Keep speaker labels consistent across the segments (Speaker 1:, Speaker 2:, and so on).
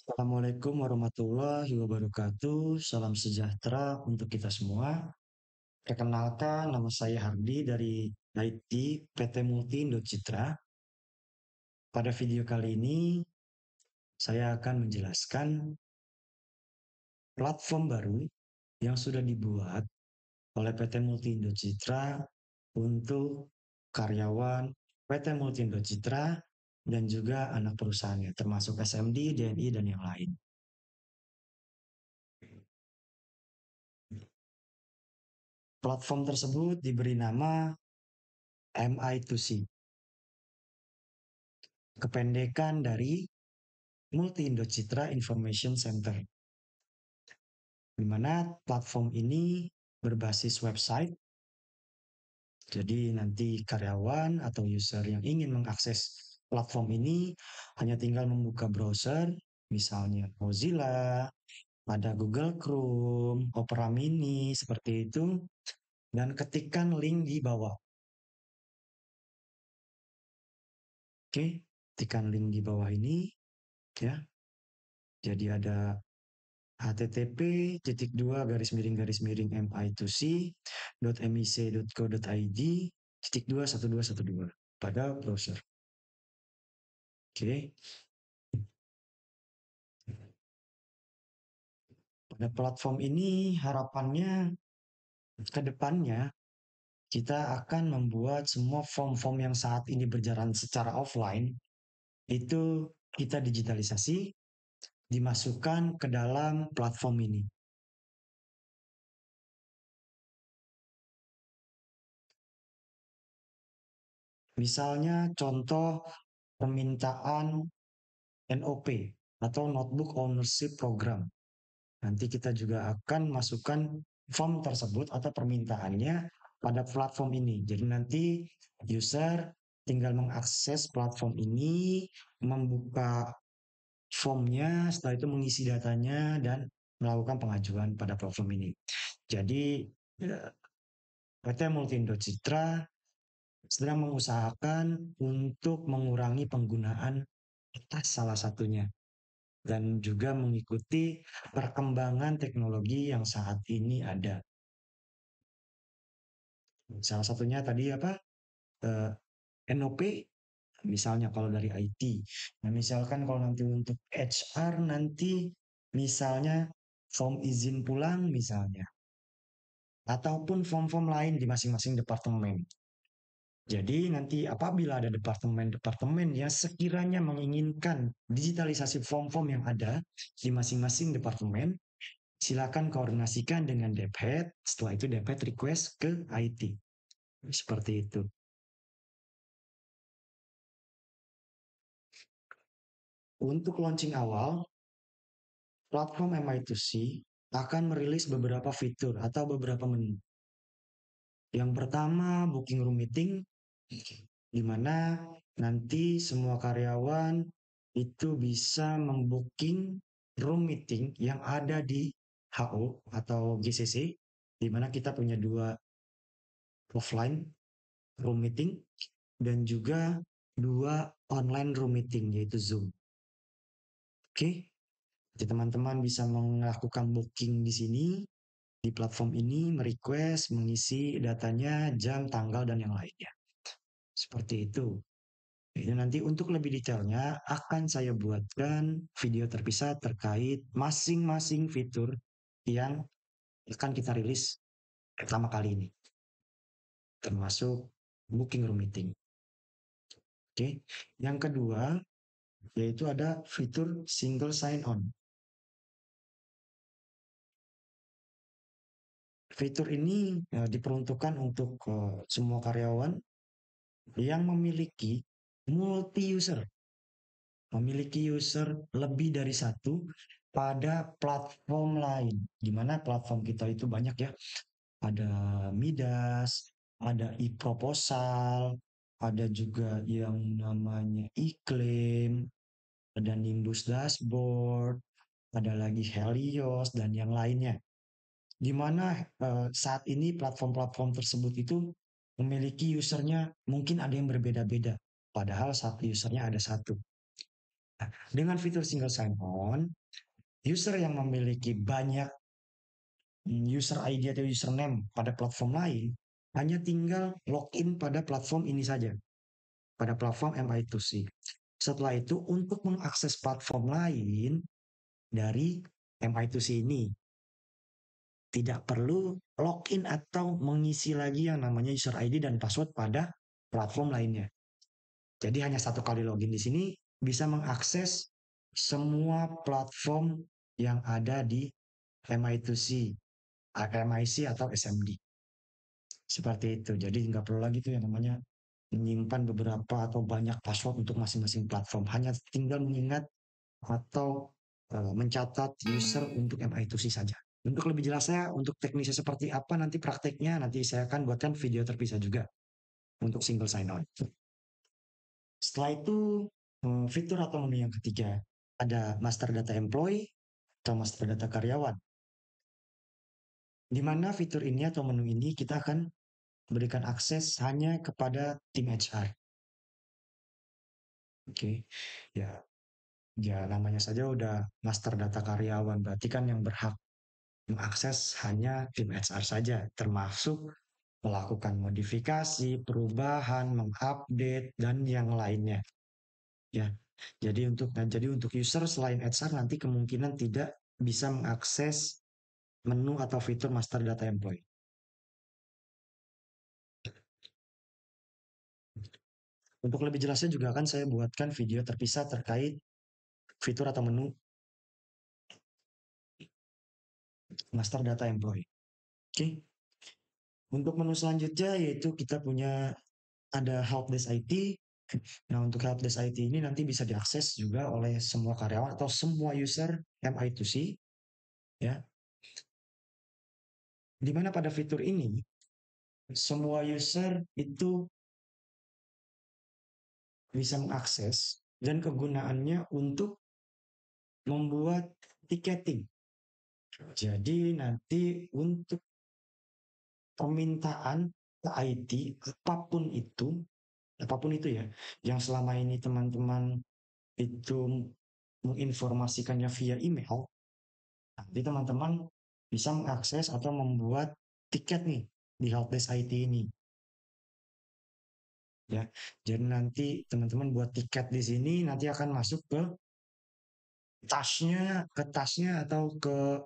Speaker 1: Assalamualaikum warahmatullahi wabarakatuh. Salam sejahtera untuk kita semua. Perkenalkan, nama saya Hardi dari IT PT Multi Indo Citra. Pada video kali ini, saya akan menjelaskan platform baru yang sudah dibuat oleh PT Multi Indo Citra untuk karyawan PT Multi Indo Citra dan juga anak perusahaannya, termasuk SMD, DNI, dan yang lain. Platform tersebut diberi nama MI2C, kependekan dari Multi Indo Citra Information Center, di mana platform ini berbasis website. Jadi nanti karyawan atau user yang ingin mengakses platform ini hanya tinggal membuka browser, misalnya Mozilla, ada Google Chrome, Opera Mini, seperti itu, dan ketikkan link di bawah. Oke, tekan link di bawah ini, ya. Jadi ada http://mi2c.mic.co.id/1212 pada browser. Oke, pada platform ini harapannya ke depannya kita akan membuat semua form-form yang saat ini berjalan secara offline itu kita digitalisasi, dimasukkan ke dalam platform ini. Misalnya contoh permintaan NOP atau Notebook Ownership Program. Nanti kita juga akan masukkan form tersebut atau permintaannya pada platform ini. Jadi nanti user tinggal mengakses platform ini, membuka formnya, setelah itu mengisi datanya dan melakukan pengajuan pada platform ini. Jadi PT Multindo Citra sedang mengusahakan untuk mengurangi penggunaan kertas salah satunya dan juga mengikuti perkembangan teknologi yang saat ini ada. Salah satunya tadi apa? NOP misalnya kalau dari IT. Nah, misalkan kalau nanti untuk HR nanti misalnya form izin pulang misalnya ataupun form-form lain di masing-masing departemen. Jadi nanti apabila ada departemen-departemen yang sekiranya menginginkan digitalisasi form-form yang ada di masing-masing departemen, silakan koordinasikan dengan Dephead. Setelah itu Dephead request ke IT. Seperti itu. Untuk launching awal, platform MI2C akan merilis beberapa fitur atau beberapa menu. Yang pertama, booking room meeting, di mana nanti semua karyawan itu bisa membooking room meeting yang ada di HO atau GCC, di mana kita punya dua offline room meeting dan juga dua online room meeting yaitu Zoom. Oke, jadi teman-teman bisa melakukan booking di sini di platform ini, merequest, mengisi datanya, jam, tanggal dan yang lainnya. Seperti itu. Jadi nanti untuk lebih detailnya akan saya buatkan video terpisah terkait masing-masing fitur yang akan kita rilis pertama kali ini, termasuk booking room meeting. Oke, yang kedua yaitu ada fitur single sign on. Fitur ini diperuntukkan untuk semua karyawan yang memiliki multi user, memiliki user lebih dari satu pada platform lain. Di mana platform kita itu banyak ya. Ada Midas, ada e-proposal, ada juga yang namanya e-claim, ada Nimbus Dashboard, ada lagi Helios dan yang lainnya. Di mana saat ini platform-platform tersebut itu memiliki usernya mungkin ada yang berbeda-beda. Padahal satu usernya ada satu. Dengan fitur single sign-on, user yang memiliki banyak user ID atau username pada platform lain hanya tinggal login pada platform ini saja, pada platform MI2C. Setelah itu, untuk mengakses platform lain dari MI2C ini, tidak perlu login atau mengisi lagi yang namanya user ID dan password pada platform lainnya. Jadi hanya satu kali login di sini bisa mengakses semua platform yang ada di MI2C, MIC atau SMD. Seperti itu. Jadi nggak perlu lagi tuh yang namanya menyimpan beberapa atau banyak password untuk masing-masing platform. Hanya tinggal mengingat atau mencatat user untuk MI2C saja. Untuk lebih jelasnya, untuk teknisnya seperti apa nanti prakteknya, nanti saya akan buatkan video terpisah juga untuk single sign-on. Setelah itu, fitur atau menu yang ketiga, ada master data employee atau master data karyawan. Di mana fitur ini atau menu ini kita akan berikan akses hanya kepada tim HR. Oke, ya, ya namanya saja udah master data karyawan, berarti kan yang berhak mengakses hanya tim HR saja, termasuk melakukan modifikasi, perubahan, mengupdate, dan yang lainnya. Ya, jadi untuk user selain HR nanti kemungkinan tidak bisa mengakses menu atau fitur master data employee. Untuk lebih jelasnya juga akan saya buatkan video terpisah terkait fitur atau menu master data employee. Oke, untuk menu selanjutnya yaitu kita punya ada helpdesk IT. Nah, untuk helpdesk IT ini nanti bisa diakses juga oleh semua karyawan atau semua user MI2C, ya. Di mana pada fitur ini semua user itu bisa mengakses dan kegunaannya untuk membuat tiketing. Jadi nanti untuk permintaan ke IT apapun itu ya, yang selama ini teman-teman itu menginformasikannya via email, nanti teman-teman bisa mengakses atau membuat tiket nih di helpdesk IT ini, ya. Jadi nanti teman-teman buat tiket di sini nanti akan masuk ke tasnya atau ke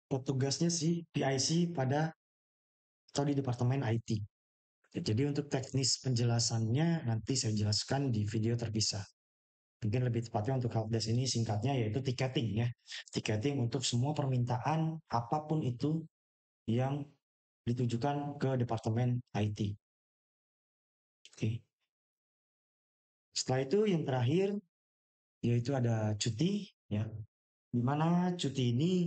Speaker 1: petugasnya si PIC pada atau di departemen IT. Jadi untuk teknis penjelasannya nanti saya jelaskan di video terpisah. Mungkin lebih tepatnya untuk helpdesk ini singkatnya yaitu tiketing ya. Tiketing untuk semua permintaan apapun itu yang ditujukan ke departemen IT. Oke. Setelah itu yang terakhir yaitu ada cuti ya. Di mana cuti ini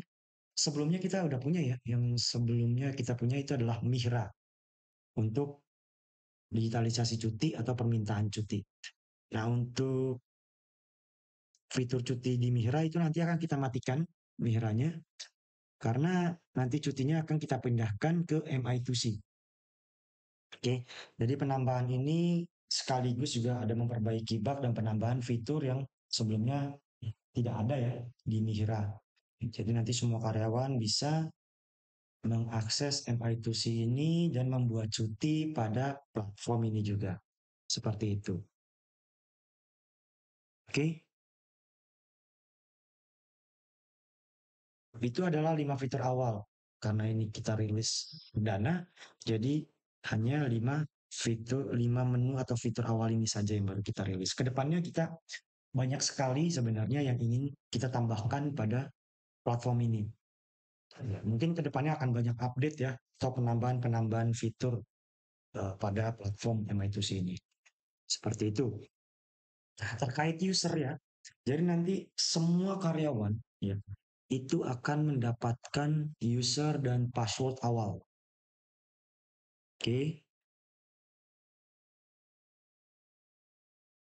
Speaker 1: sebelumnya kita udah punya ya. Yang sebelumnya kita punya itu adalah Mihra untuk digitalisasi cuti atau permintaan cuti. Nah, untuk fitur cuti di Mihra itu nanti akan kita matikan Mihranya karena nanti cutinya akan kita pindahkan ke MI2C. Oke, jadi penambahan ini sekaligus juga ada memperbaiki bug dan penambahan fitur yang sebelumnya tidak ada ya di Mihra. Jadi nanti semua karyawan bisa mengakses MI2C ini dan membuat cuti pada platform ini juga. Seperti itu. Oke, itu adalah 5 fitur awal. Karena ini kita rilis dana, jadi hanya 5 fitur, 5 menu atau fitur awal ini saja yang baru kita rilis. Kedepannya kita banyak sekali sebenarnya yang ingin kita tambahkan pada platform ini. Ya, mungkin kedepannya akan banyak update ya, atau penambahan-penambahan fitur pada platform MI2C ini. Seperti itu. Nah, terkait user ya, jadi nanti semua karyawan ya itu akan mendapatkan user dan password awal. Oke,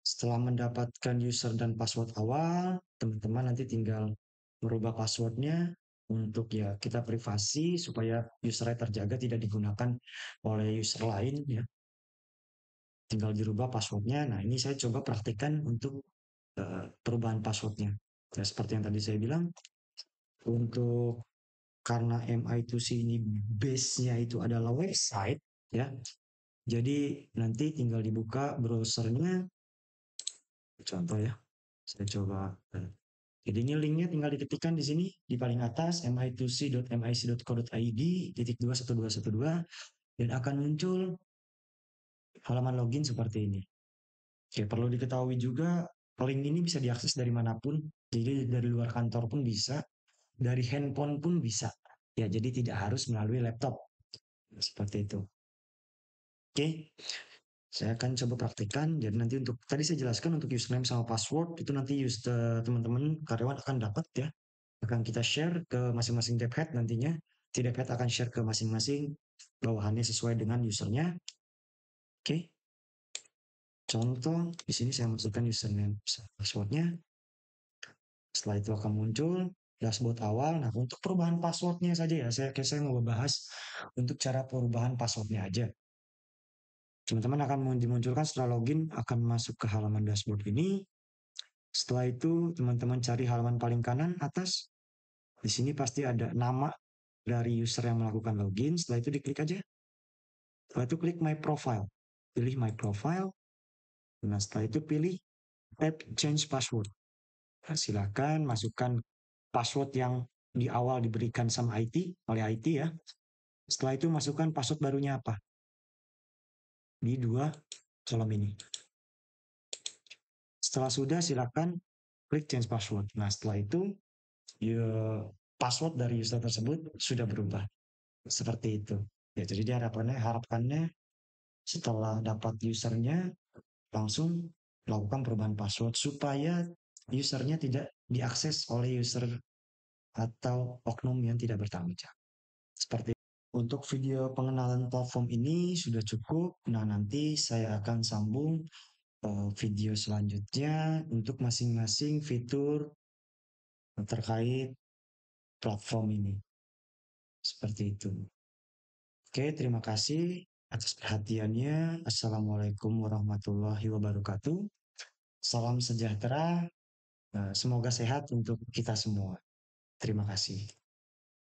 Speaker 1: setelah mendapatkan user dan password awal, teman-teman nanti tinggal merubah passwordnya untuk ya kita privasi supaya usernya terjaga tidak digunakan oleh user lain ya. tinggal dirubah passwordnya. Nah, ini saya coba praktikkan untuk perubahan passwordnya. Ya, seperti yang tadi saya bilang, untuk karena MI2C ini base-nya itu adalah website, ya. Jadi nanti tinggal dibuka browsernya, contoh ya, saya coba. Jadi ini linknya tinggal diketikkan di sini di paling atas mi2c.mic.co.id /21212 dan akan muncul halaman login seperti ini. Oke, perlu diketahui juga link ini bisa diakses dari manapun. Jadi dari luar kantor pun bisa, dari handphone pun bisa. Ya, jadi tidak harus melalui laptop. Seperti itu. Oke, saya akan coba praktikkan. Jadi nanti untuk tadi saya jelaskan untuk username sama password itu nanti teman-teman karyawan akan dapat ya. Akan kita share ke masing-masing dev head nantinya. Si dev head akan share ke masing-masing bawahannya sesuai dengan usernya. Oke. Contoh di sini saya masukkan username passwordnya. Setelah itu akan muncul dashboard awal. Nah, untuk perubahan passwordnya saja ya, saya mau bahas untuk cara perubahan passwordnya aja. Teman-teman akan dimunculkan setelah login, akan masuk ke halaman dashboard ini. Setelah itu, teman-teman cari halaman paling kanan atas. Di sini pasti ada nama dari user yang melakukan login. Setelah itu diklik aja. Setelah itu klik My Profile. Pilih My Profile. Nah, setelah itu pilih Add Change Password. Nah, silakan masukkan password yang di awal diberikan sama IT, oleh IT ya. Setelah itu masukkan password barunya apa. Di dua kolom ini. Setelah sudah silakan klik change password. Nah, setelah itu ya, password dari user tersebut sudah berubah. Seperti itu. Ya, jadi harapannya setelah dapat usernya langsung lakukan perubahan password supaya usernya tidak diakses oleh user atau oknum yang tidak bertanggung jawab. Seperti untuk video pengenalan platform ini sudah cukup. Nah, nanti saya akan sambung video selanjutnya untuk masing-masing fitur terkait platform ini. Seperti itu. Oke, terima kasih atas perhatiannya. Assalamualaikum warahmatullahi wabarakatuh. Salam sejahtera. Semoga sehat untuk kita semua. Terima kasih.